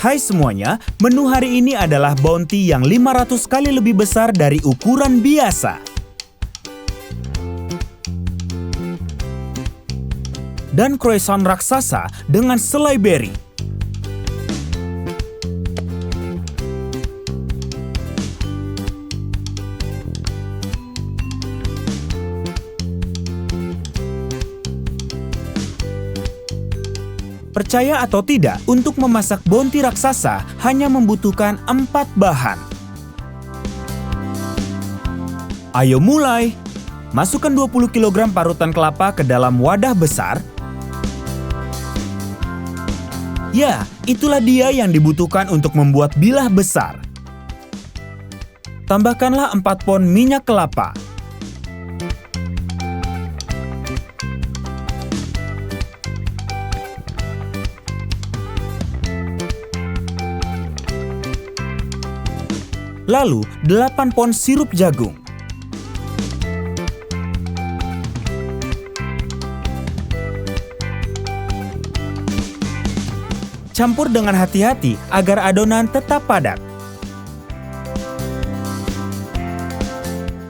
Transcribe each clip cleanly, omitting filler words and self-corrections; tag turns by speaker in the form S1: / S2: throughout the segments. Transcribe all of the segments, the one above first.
S1: Hai semuanya, menu hari ini adalah bounty yang 500 kali lebih besar dari ukuran biasa. Dan croissant raksasa dengan selai berry. Percaya atau tidak, untuk memasak bounty raksasa hanya membutuhkan 4 bahan. Ayo mulai! Masukkan 20 kg parutan kelapa ke dalam wadah besar. Ya, itulah dia yang dibutuhkan untuk membuat bilah besar. Tambahkanlah 4 pon minyak kelapa. Lalu, 8 pon sirup jagung. Campur dengan hati-hati agar adonan tetap padat.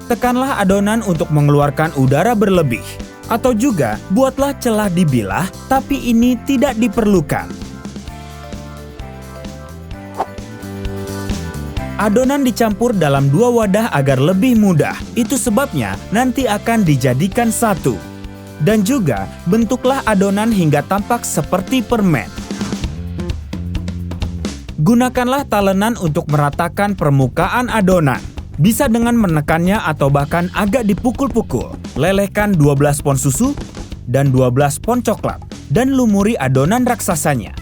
S1: Tekanlah adonan untuk mengeluarkan udara berlebih. Atau juga, buatlah celah di bilah, tapi ini tidak diperlukan. Adonan dicampur dalam 2 wadah agar lebih mudah. Itu sebabnya nanti akan dijadikan satu. Dan juga bentuklah adonan hingga tampak seperti permen. Gunakanlah talenan untuk meratakan permukaan adonan. Bisa dengan menekannya atau bahkan agak dipukul-pukul. Lelehkan 12 pon susu dan 12 pon coklat. Dan lumuri adonan raksasanya.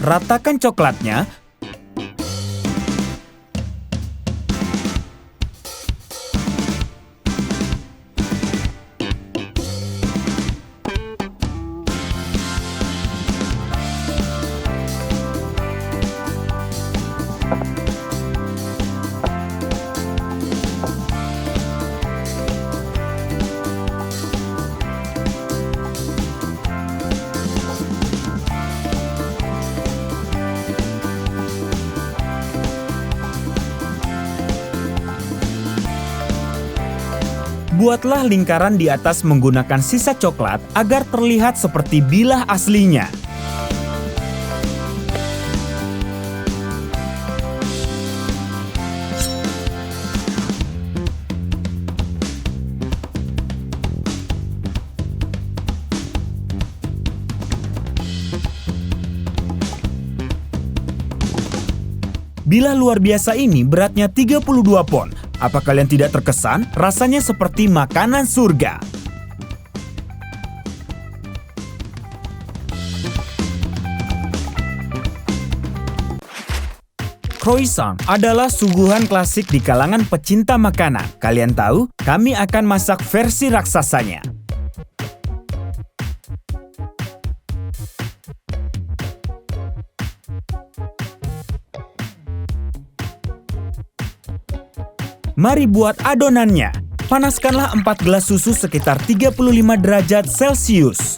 S1: Ratakan coklatnya. Buatlah lingkaran di atas menggunakan sisa coklat agar terlihat seperti bilah aslinya. Bilah luar biasa ini beratnya 32 pon. Apa kalian tidak terkesan? Rasanya seperti makanan surga. Croissant adalah suguhan klasik di kalangan pecinta makanan. Kalian tahu, kami akan masak versi raksasanya. Mari buat adonannya. Panaskanlah 4 gelas susu sekitar 35 derajat Celcius.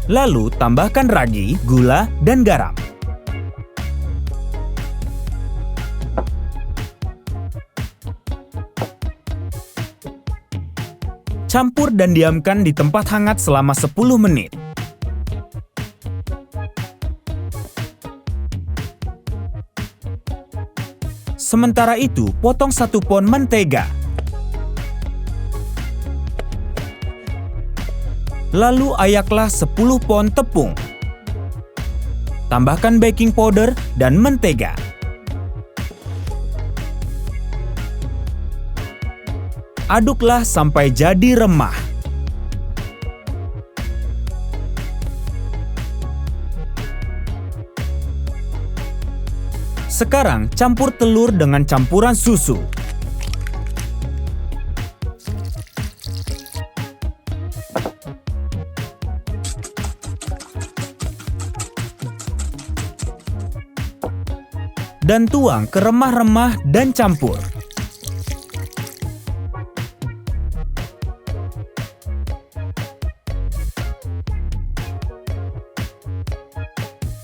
S1: Lalu tambahkan ragi, gula, dan garam. Campur dan diamkan di tempat hangat selama 10 menit. Sementara itu, potong 1 pon mentega. Lalu ayaklah 10 pon tepung. Tambahkan baking powder dan mentega. Aduklah sampai jadi remah. Sekarang campur telur dengan campuran susu. Dan tuang ke remah-remah dan campur.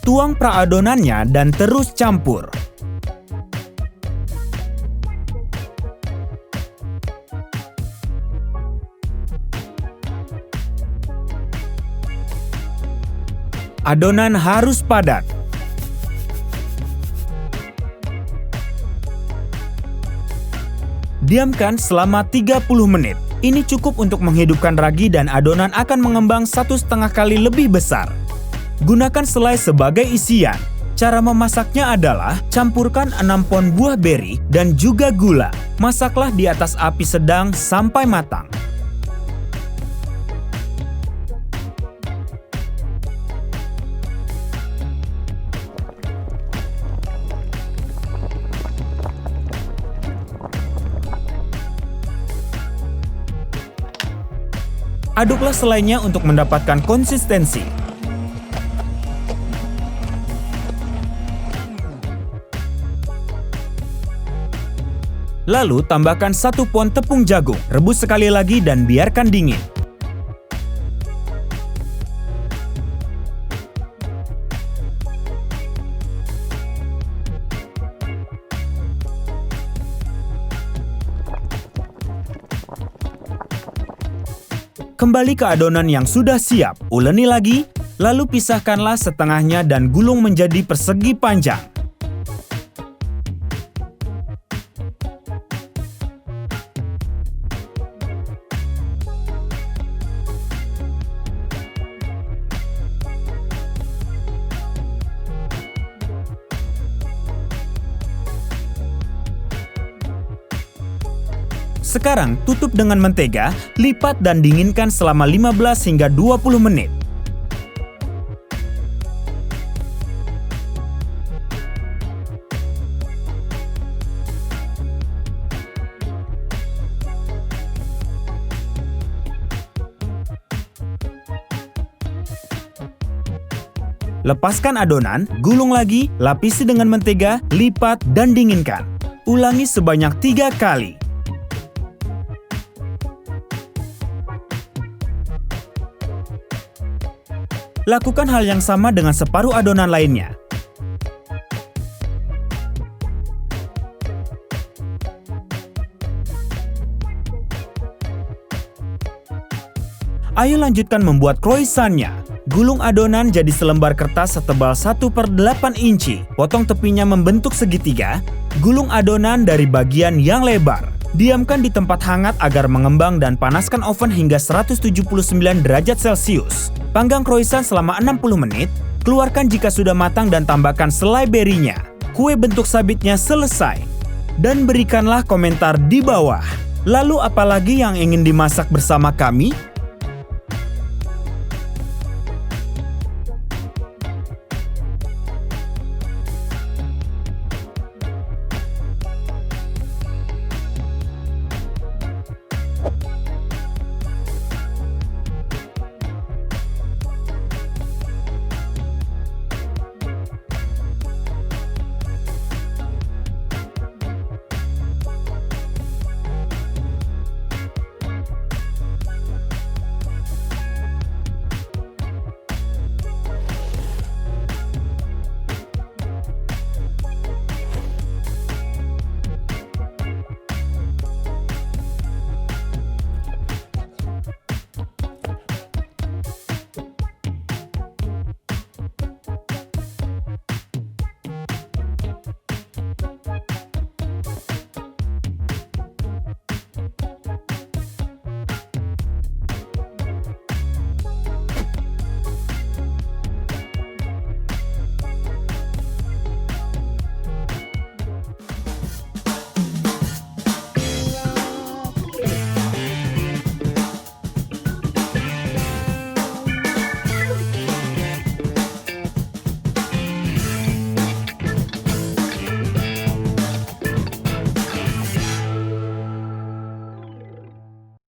S1: Tuang praadonannya dan terus campur. Adonan harus padat. Diamkan selama 30 menit. Ini cukup untuk menghidupkan ragi dan adonan akan mengembang 1,5 kali lebih besar. Gunakan selai sebagai isian. Cara memasaknya adalah campurkan 6 pon buah beri dan juga gula. Masaklah di atas api sedang sampai matang. Aduklah selainya untuk mendapatkan konsistensi. Lalu tambahkan 1 pon tepung jagung. Rebus sekali lagi dan biarkan dingin. Kembali ke adonan yang sudah siap, uleni lagi, lalu pisahkanlah setengahnya dan gulung menjadi persegi panjang. Sekarang tutup dengan mentega, lipat dan dinginkan selama 15 hingga 20 menit. Lepaskan adonan, gulung lagi, lapisi dengan mentega, lipat dan dinginkan. Ulangi sebanyak 3 kali. Lakukan hal yang sama dengan separuh adonan lainnya. Ayo lanjutkan membuat croissantnya. Gulung adonan jadi selembar kertas setebal 1/8 inci. Potong tepinya membentuk segitiga. Gulung adonan dari bagian yang lebar. Diamkan di tempat hangat agar mengembang dan panaskan oven hingga 179 derajat Celcius. Panggang croissant selama 60 menit, keluarkan jika sudah matang dan tambahkan selai berinya. Kue bentuk sabitnya selesai. Dan berikanlah komentar di bawah. Lalu apalagi yang ingin dimasak bersama kami?